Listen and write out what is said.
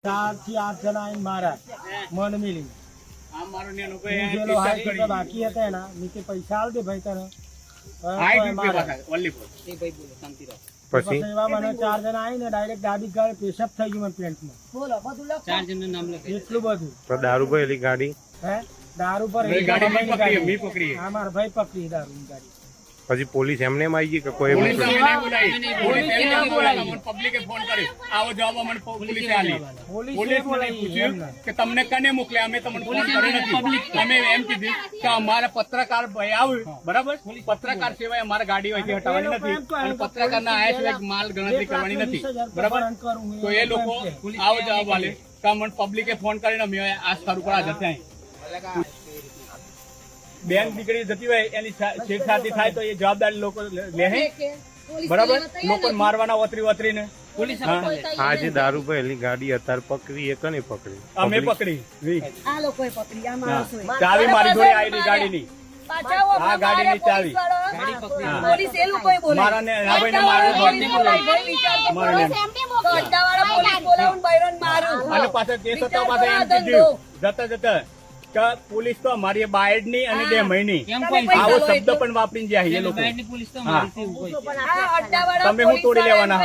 4 થી 8 જણા આવીને મારા મન મિલી બાકી હતા એના નીચે પૈસા આલ દે ભાઈ તને પછી એવા મને 4 જણા આવીને ડાયરેક્ટ ગાડી ગાળે પેશાબ થઈ ગયું મને પેન્ટમાં. 4 જણનું નામ લખે એટલું બધું. તો દારૂ પર એલી ગાડી દારૂ પર પકડી મારા ભાઈ પકડી દારૂ ગાડી. પછી પોલીસ એમને આવી ગઈ કે કોઈ પબ્લિકે ફોન કર્યો આવો જવાબ અમને પોલીસે આલી. પોલીસે પૂછ્યું કે તમને કને મોકલ્યા, અમે તમને ફોન કર્યો નથી. અમે એમ કીધું કે અમારા પત્રકાર ભાઈ આવ્યું બરાબર, પત્રકાર સિવાય અમારા ગાડી અહીંથી હટાવવાની નથી અને પત્રકારના આયા સિવાય માલ ગણતરી કરવાની નથી બરાબર. તો એ લોકો આવો જવાબ આલે કે અમને પબ્લિકે ફોન કરીને અમે આ સ્થળ ઉપર હાજર થયા. બેન દીકરી જતી હોય એની છેડછાડી થાય તો એ જવાબદારી લોકો લે બરાબર. લોકો મારવાના વતરીને આ જે દારૂ પર એલી ગાડી અત્યારે પકડી એ કને પકડી? અમે પકડી. આ લોકોએ પકડી, આ માણસોએ. ચાવી મારી જોડે આવેલી ગાડીની, આ ગાડીની ચાવી પોલીસ એ લોકોએ બોલાવી. મારાને આ ભાઈને માર્યું તો અડ્ડાવાળા પોલીસ બોલાવીને બૈરોને માર્યું. અને પાછળ કેસ હતો, પાછળ એમ કીધું જતા કે પોલીસ તો અમારી બાયડ ની અને 2 મહિની આવો શબ્દ પણ વાપરીને જાય એ લોકો. તમે હું તોડી લેવાના?